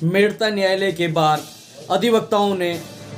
मेड़ता न्यायालय के बाहर अधिवक्ताओं ने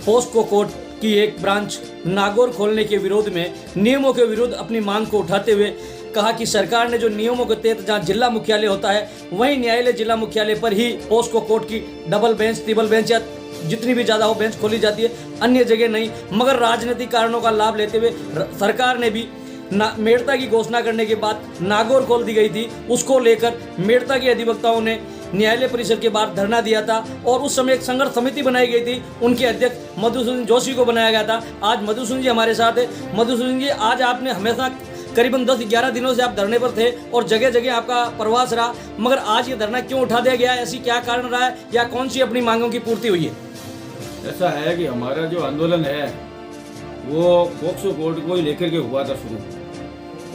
पोस्को कोर्ट की एक ब्रांच नागौर खोलने के विरोध में नियमों के विरुद्ध अपनी मांग को उठाते हुए कहा कि सरकार ने जो नियमों के तहत जहां जिला मुख्यालय होता है वहीं न्यायालय जिला मुख्यालय पर ही पोस्को कोर्ट की डबल बेंच, ट्रिपल बेंच या जितनी भी ज़्यादा हो बेंच खोली जाती है, अन्य जगह नहीं। मगर राजनीतिक कारणों का लाभ लेते हुए सरकार ने भी मेड़ता की घोषणा करने के बाद नागौर खोल दी गई थी, उसको लेकर मेड़ता के अधिवक्ताओं ने न्यायालय परिसर के बाहर धरना दिया था और उस समय एक संघर्ष समिति बनाई गई थी। उनके अध्यक्ष मधुसूदन जोशी को बनाया गया था। आज मधुसूदन जी हमारे साथ है। मधुसूदन जी, आज आपने हमेशा करीबन 10-11 दिनों से आप धरने पर थे और जगह जगह आपका प्रवास रहा, मगर आज ये धरना क्यों उठा दिया गया है? ऐसी क्या कारण रहा है या कौन सी अपनी मांगों की पूर्ति हुई है? ऐसा है कि हमारा जो आंदोलन है वो पोक्सो कोर्ट को ही लेकर के हुआ था शुरू,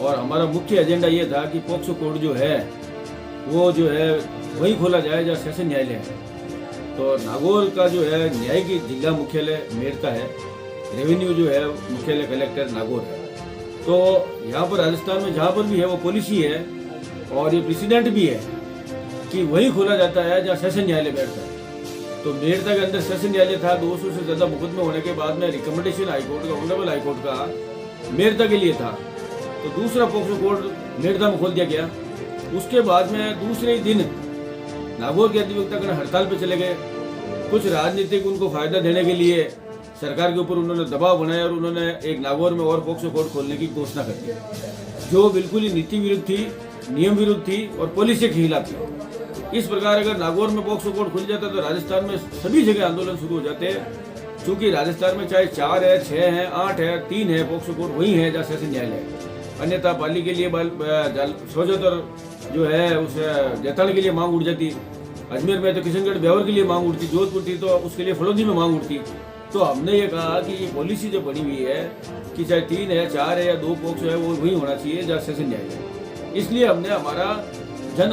और हमारा मुख्य एजेंडा ये था कि पोक्सो कोर्ट जो है वो जो है वही खोला जाए जहाँ सेशन न्यायालय है। तो नागौर का जो है न्यायिक जिला मुख्यालय मेड़ता है, रेवेन्यू जो है मुख्यालय कलेक्टर नागौर है। तो यहाँ पर राजस्थान में जहाँ पर भी है वो पॉलिसी है और ये प्रेसिडेंट भी है कि वही खोला जाता है जहाँ सेशन न्यायालय बैठता है। तो मेड़ता के अंदर सेशन न्यायालय था। 200 से ज़्यादा मुकदमे होने के बाद में रिकमेंडेशन हाईकोर्ट का, ऑनरेबल हाईकोर्ट का मेड़ता के लिए था। तो दूसरा पोक्सो कोर्ट मेड़ता में खोल दिया गया। उसके बाद में दूसरे ही दिन नागौर के अधिवक्तागण हड़ताल पे चले गए। कुछ राजनीतिक उनको फायदा देने के लिए सरकार के ऊपर उन्होंने दबाव बनाया और उन्होंने एक नागौर में और पोक्सो कोर्ट खोलने की घोषणा कर दी, जो बिल्कुल ही नीति विरुद्ध थी, नियम विरुद्ध थी और पॉलिसी के खिलाफ थी। इस प्रकार अगर नागौर में पोक्सो कोर्ट खुल जाता तो राजस्थान में सभी जगह आंदोलन शुरू हो जाते हैं। चूंकि राजस्थान में चाहे 4 है, 6 है, 8 है, 3 है पोक्सो कोर्ट वही है जहाँ सेशन न्यायालय है। अन्यथा पाली के लिए सोजत और जो है उस जैताड़ के लिए मांग उठ जाती, अजमेर में तो किशनगढ़ ब्यावर के लिए मांग उठती, जोधपुर थी तो उसके लिए फलौदी में मांग उठती। तो हमने ये कहा कि ये पॉलिसी जो बनी हुई है कि चाहे 3 है, 4 है या 2 पोक्सो है वो वही होना चाहिए जहाँ सेशन न्यायालय। इसलिए हमने हमारा जन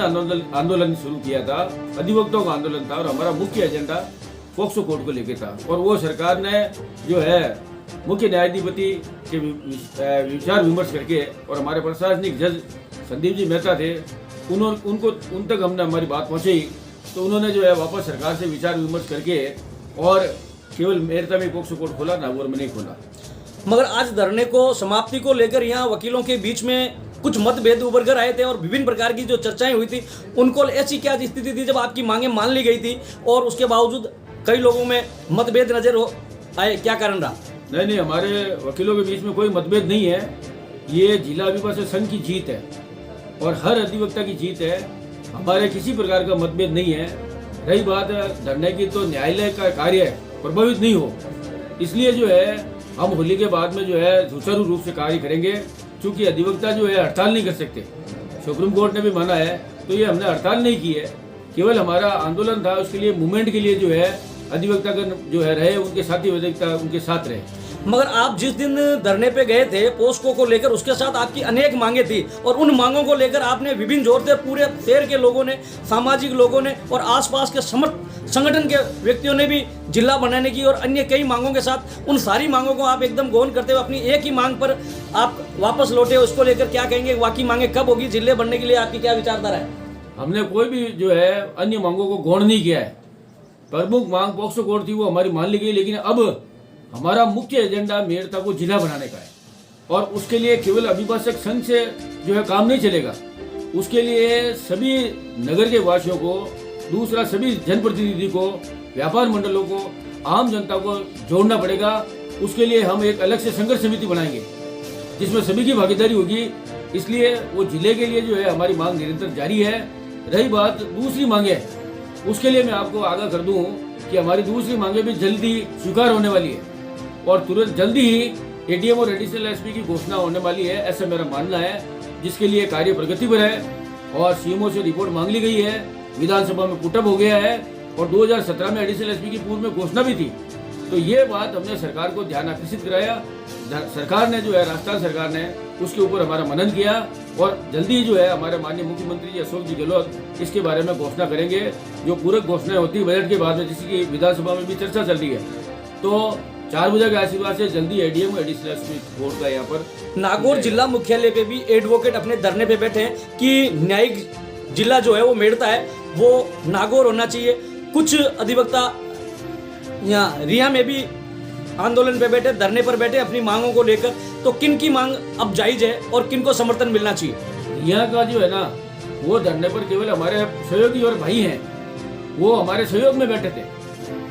आंदोलन शुरू किया था, अधिवक्ताओं का आंदोलन था और हमारा मुख्य एजेंडा पोक्सो कोर्ट को लेकर था। और वो सरकार ने जो है मुख्य न्यायाधिपति के विचार विमर्श करके और हमारे प्रशासनिक जज संदीप जी मेहता थे, उन तक हमने हमारी बात पहुंचाई। तो उन्होंने जो है वापस सरकार से विचार विमर्श करके और केवल मेड़ता में पोक्सो कोर्ट खोला, नागौर में नहीं खोला। मगर आज धरने को समाप्ति को लेकर यहाँ वकीलों के बीच में कुछ मतभेद उभर कर आए थे और विभिन्न प्रकार की जो चर्चाएं हुई थी, उनको ऐसी क्या स्थिति थी जब आपकी मांगे मान ली गई थी और उसके बावजूद कई लोगों में मतभेद नजर आए? क्या कारण रहा? नहीं, हमारे वकीलों के बीच में कोई मतभेद नहीं है। ये जिला अभिभाषक संघ की जीत है और हर अधिवक्ता की जीत है। हमारे किसी प्रकार का मतभेद नहीं है। रही बात धरने की, तो न्यायालय का कार्य प्रभावित नहीं हो, इसलिए जो है हम होली के बाद में जो है सुचारू रूप से कार्य करेंगे। क्योंकि अधिवक्ता जो है हड़ताल नहीं कर सकते, सुप्रीम कोर्ट ने भी माना है, तो ये हमने हड़ताल नहीं की है। केवल हमारा आंदोलन था, उसके लिए मूवमेंट के लिए जो है अधिवक्ता जो है रहे, उनके साथी अधिवक्ता उनके साथ रहे। मगर आप जिस दिन धरने पे गए थे पोस्को को लेकर, उसके साथ आपकी अनेक मांगे थी और उन मांगों को लेकर आपने विभिन्न जोर से पूरे शहर के लोगों ने, सामाजिक लोगों ने और आसपास के संगठन के व्यक्तियों ने भी जिला बनाने की और अन्य कई मांगों के साथ उन सारी मांगों को आप एकदम गौन करते हुए अपनी एक ही मांग पर आप वापस लौटे। उसको लेकर क्या कहेंगे? बाकी मांगे कब होगी? जिले बनने के लिए आपकी क्या विचारधारा है? हमने कोई भी जो है अन्य मांगों को गौण नहीं किया है। प्रमुख मांग पोक्सो कोर्ट थी, वो हमारी मान ली गई, लेकिन अब हमारा मुख्य एजेंडा मेड़ता को जिला बनाने का है और उसके लिए केवल अभिभाषक संघ से जो है काम नहीं चलेगा। उसके लिए सभी नगर के वासियों को, दूसरा सभी जनप्रतिनिधि को, व्यापार मंडलों को, आम जनता को जोड़ना पड़ेगा। उसके लिए हम एक अलग से संघर्ष समिति बनाएंगे जिसमें सभी की भागीदारी होगी। इसलिए वो जिले के लिए जो है हमारी मांग निरंतर जारी है। रही बात दूसरी मांगे, उसके लिए मैं आपको आगाह कर दूं कि हमारी दूसरी मांगे भी जल्दी स्वीकार होने वाली है और तुरंत जल्दी ही एडीएम और एडिशनल एसपी की घोषणा होने वाली है, ऐसा मेरा मानना है, जिसके लिए कार्य प्रगति पर है और सीएमओ से रिपोर्ट मांग ली गई है, विधानसभा में पुटअप हो गया है और 2017 में एडिशनल एसपी की पूर्व में घोषणा भी थी। तो ये बात हमने सरकार को ध्यान आकर्षित कराया। सरकार ने जो है, राजस्थान सरकार ने उसके ऊपर हमारा मनन किया और जल्दी जो है हमारे माननीय मुख्यमंत्री जी अशोक जी गहलोत इसके बारे में घोषणा करेंगे। जो पूरक घोषणाएं होती है बजट के बाद में, जिसकी विधानसभा में भी चर्चा चल रही है, तो 4 बजे के आशीर्वाद से जल्दी एडीएम एडिशनल एसपी कोर्ट का यहाँ पर नागौर जिला मुख्यालय पे भी एडवोकेट अपने धरने पे बैठे हैं कि न्यायिक जिला जो है वो मेड़ता है, वो नागौर होना चाहिए। कुछ अधिवक्ता यहाँ रिया में भी आंदोलन पे बैठे, धरने पर बैठे अपनी मांगों को लेकर, तो किन की मांग अब जायज है और किन को समर्थन मिलना चाहिए? यहाँ का जो है ना, वो धरने पर केवल हमारे सहयोगी और भाई हैं, वो हमारे सहयोग में बैठे थे।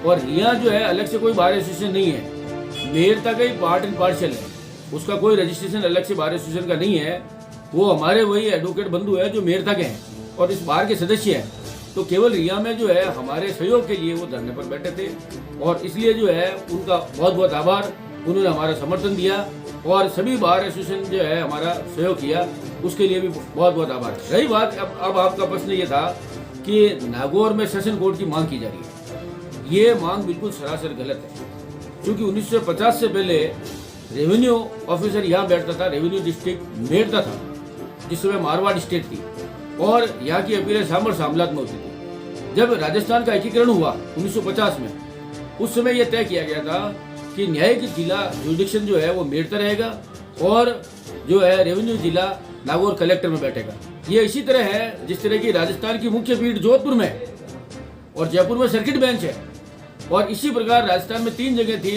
और यहाँ जो है अलग से कोई बार एसोसिएशन नहीं है, मेयर तक ही पार्ट एंड पार्सल है, उसका कोई रजिस्ट्रेशन अलग से बार एसोसिएशन का नहीं है। वो हमारे वही एडवोकेट बंधु है जो मेयर तक हैं और इस बार के सदस्य हैं। तो केवल रिया में जो है हमारे सहयोग के लिए वो धरने पर बैठे थे और इसलिए जो है उनका बहुत बहुत आभार, उन्होंने हमारा समर्थन दिया और सभी बार एसोसिएशन जो है हमारा सहयोग किया, उसके लिए भी बहुत बहुत आभार। रही बात अब आपका प्रश्न ये था कि नागौर में सेशन कोर्ट की मांग की जा रही है, ये मांग बिल्कुल सरासर गलत है। क्योंकि 1950 से पहले रेवेन्यू ऑफिसर यहाँ बैठता था, रेवेन्यू डिस्ट्रिक्ट मेड़ता था, जिस समय मारवाड़ स्टेट थी और यहाँ की अपीलें सामर सामलात में होती थी। जब राजस्थान का एकीकरण हुआ 1950 में, उस समय यह तय किया गया था कि न्यायिक जिला जुडिक्शन जो है वो मेड़ता रहेगा और जो है रेवेन्यू जिला नागौर कलेक्टर में बैठेगा। ये इसी तरह है जिस तरह की राजस्थान की मुख्य पीठ जोधपुर में और जयपुर में सर्किट बेंच है, और इसी प्रकार राजस्थान में 3 जगह थी।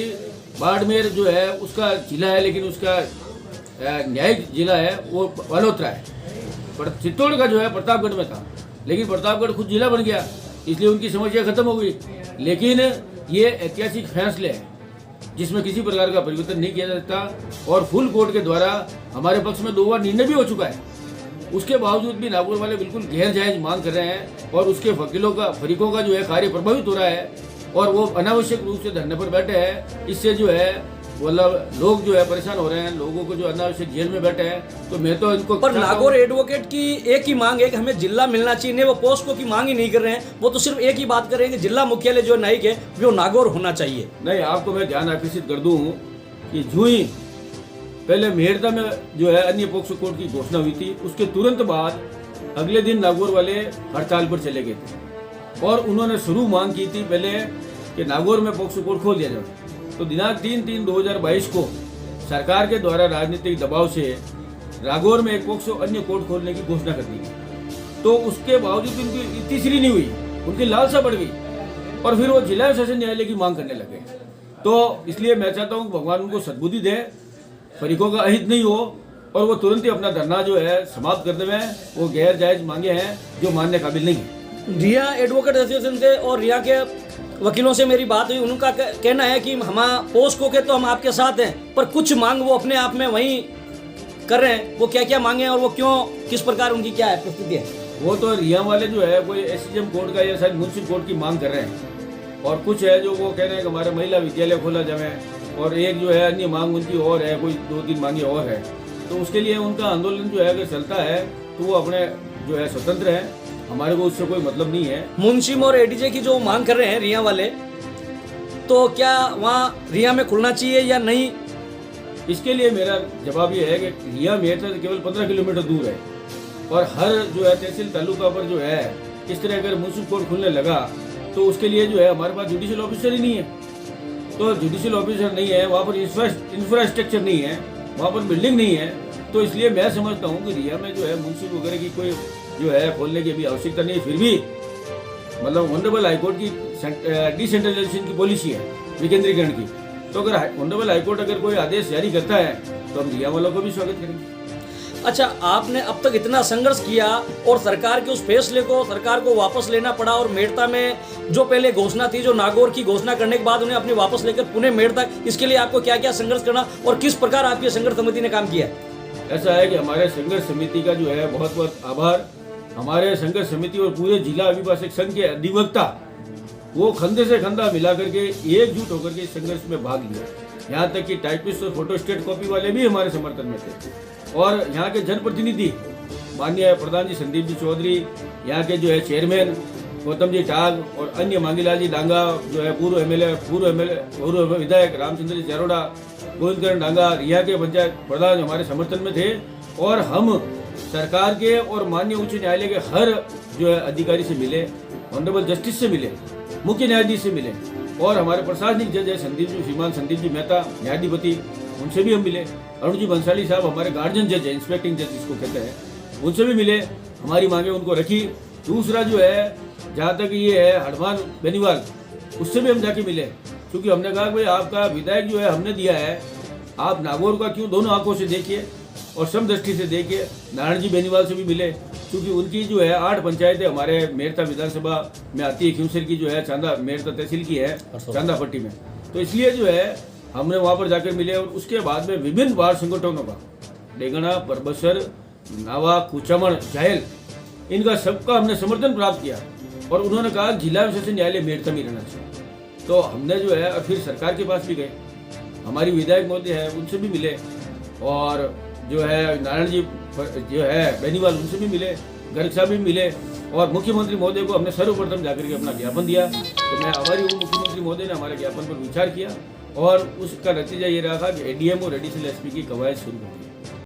बाड़मेर जो है उसका जिला है, लेकिन उसका न्यायिक जिला है वो बालोतरा है। चित्तौड़ का जो है प्रतापगढ़ में था, लेकिन प्रतापगढ़ खुद जिला बन गया, इसलिए उनकी समस्या खत्म हो गई। लेकिन ये ऐतिहासिक फैसले हैं जिसमें किसी प्रकार का परिवर्तन नहीं किया जा सकता और फुल कोर्ट के द्वारा हमारे पक्ष में 2 बार निर्णय भी हो चुका है। उसके बावजूद भी नागौर वाले बिल्कुल गैर जायज मांग कर रहे हैं और उसके फरीकों का जो है कार्य प्रभावित हो रहा है और वो अनावश्यक रूप से धरने पर बैठे हैं। इससे जो है मतलब लोग जो है परेशान हो रहे हैं, लोगों को जो अनावश्यक जेल में बैठे हैं। तो मैं तो इनको पर नागौर एडवोकेट की एक ही मांग है कि हमें जिला मिलना चाहिए, नहीं वो पोस्को की मांग ही नहीं कर रहे हैं, वो तो सिर्फ एक ही बात कर रहे हैं कि जिला मुख्यालय जो न्यायिक है वो नागौर होना चाहिए। नहीं, आपको मैं ध्यान आकर्षित कर दूं कि जो ही पहले मेड़ता में जो है अन्य पोक्सो कोर्ट की घोषणा हुई थी, उसके तुरंत बाद अगले दिन नागौर वाले हड़ताल पर चले गए थे और उन्होंने शुरू मांग की थी पहले कि नागौर में पोक्सो कोर्ट खोल दिया जाए। तो दिनांक 3/3/2022 को सरकार के द्वारा राजनीतिक दबाव से नागौर में एक पोक्सो अन्य कोर्ट खोलने की घोषणा कर दी गई। तो उसके बावजूद उनकी तीसरी नहीं हुई, उनकी लालसा बढ़ गई और फिर वो जिला सेशन न्यायालय की मांग करने लगे। तो इसलिए मैं चाहता हूँ भगवान उनको सद्बुद्धि दे, फरीकों का अहित नहीं हो और वो तुरंत ही अपना धरना जो है समाप्त कर देवे। वो गैर जायज मांगे हैं जो मानने काबिल नहीं है। रिया एडवोकेट एसोसिएशन से और रिया के वकीलों से मेरी बात हुई, उनका कहना है कि हम पोस्को के तो हम आपके साथ हैं, पर कुछ मांग वो अपने आप में वहीं कर रहे हैं। वो क्या क्या मांगे और वो क्यों, किस प्रकार उनकी क्या है प्रस्तुति है? वो तो रिया वाले जो है कोई एसडीएम कोर्ट का या शायद म्युनिसिपल कोर्ट की मांग कर रहे हैं और कुछ है जो वो कह रहे हैं कि हमारा महिला विद्यालय खोला जाए और एक जो है अन्य मांग उनकी और है, कोई 2-3 मांगे और है। तो उसके लिए उनका आंदोलन जो है अगर चलता है तो वो अपने जो है स्वतंत्र है, हमारे को उससे कोई मतलब नहीं है। मुंशिम और एडीजे की जो मांग कर रहे हैं रिया वाले, तो क्या वहाँ रिया में खुलना चाहिए या नहीं? इसके लिए मेरा जवाब ये है कि रिया मेयर से केवल 15 किलोमीटर दूर है और हर जो है तहसील तालुका पर जो है इस तरह अगर म्युनिसिपल कोर्ट खुलने लगा तो उसके लिए जो है हमारे पास जुडिशियल ऑफिसर ही नहीं है। तो जुडिशियल ऑफिसर नहीं है, वहाँ पर इंफ्रास्ट्रक्चर नहीं है, वहाँ पर बिल्डिंग नहीं है। तो इसलिए मैं समझता हूँ कि रिया में जो है म्युनिसिपल वगैरह की कोई जो है खोलने की भी आवश्यकता नहीं है। फिर भी मतलब ऑनरेबल हाईकोर्ट की डिसेंट्रलाइजेशन की पॉलिसी है, विकेंद्रीकरण की। तो अगर ऑनरेबल हाईकोर्ट अगर कोई आदेश जारी करता है तो हम रिया वालों को भी स्वागत करेंगे। अच्छा, आपने अब तक इतना संघर्ष किया और सरकार के उस फैसले को सरकार को वापस लेना पड़ा और मेड़ता में जो पहले घोषणा थी, जो नागौर की घोषणा करने के बाद उन्हें अपनी वापस लेकर पुणे मेड़ता, इसके लिए आपको क्या क्या संघर्ष करना और किस प्रकार आपकी संघर्ष समिति ने काम किया? ऐसा है कि हमारे संघर्ष समिति का जो है बहुत बहुत आभार। हमारे संघर्ष समिति और पूरे जिला अभिभाषक संघ के अधिवक्ता वो खंधे से खंधा मिला करके एकजुट होकर के इस संघर्ष में भाग लिया। यहाँ तक कि टाइपिस्ट और फोटोस्टेट कॉपी वाले भी हमारे समर्थन में थे और यहाँ के जनप्रतिनिधि माननीय प्रधान जी संदीप जी चौधरी, यहाँ के जो है चेयरमैन गौतम जी टाग और अन्य मांगीलाल जी डांगा जो है पूर्व विधायक रामचंद्र जी चारोड़ा, गोविंदकरण डांगा, रिया के पंचायत प्रधान हमारे समर्थन में थे और हम सरकार के और माननीय उच्च न्यायालय के हर जो है अधिकारी से मिले, ऑनरेबल जस्टिस से मिले, मुख्य न्यायाधीश से मिले और हमारे प्रशासनिक जज है श्रीमान संदीप जी मेहता न्यायाधिपति, उनसे भी हम मिले। अरुण जी बंसाली साहब हमारे गार्जियन जज है, इंस्पेक्टिंग जज जिसको कहते हैं, उनसे भी मिले, हमारी मांगे उनको रखी। दूसरा जो है जहाँ तक ये है हनुमान बेनीवाल, उससे भी हम जाके मिले, क्योंकि हमने कहा कि भाई आपका विधायक जो है हमने दिया है, आप नागौर का क्यों दोनों आंखों से देखिए और समदृष्टि से देखिए। नारायण जी बेनीवाल से भी मिले, क्योंकि उनकी जो है 8 पंचायतें हमारे मेरता विधानसभा में आती है, खिमसर की जो है चांदा मेरता तहसील की है चांदा पट्टी में, तो इसलिए जो है हमने वहाँ पर जाकर मिले। और उसके बाद में विभिन्न वार्ड संगठनों का, डेगना, परबसर, नावा, कुचामण, जायल, इनका सबका हमने समर्थन प्राप्त किया और उन्होंने कहा जिला विशेषण न्यायालय मेरता में रहना चाहिए। तो हमने जो है और फिर सरकार के पास भी गए, हमारी विधायक महोदय है उनसे भी मिले, और जो है नारायण जी जो है बेनीवाल उनसे भी मिले, गर्ग साहब भी मिले, और मुख्यमंत्री महोदय को हमने सर्वप्रथम जाकर के अपना ज्ञापन दिया। तो मैं आभारी हूँ, मुख्यमंत्री महोदय ने हमारे ज्ञापन पर विचार किया और उसका नतीजा ये रहा था कि एडीएम और एडिशनल एसपी की कवायद शुरू हो गई।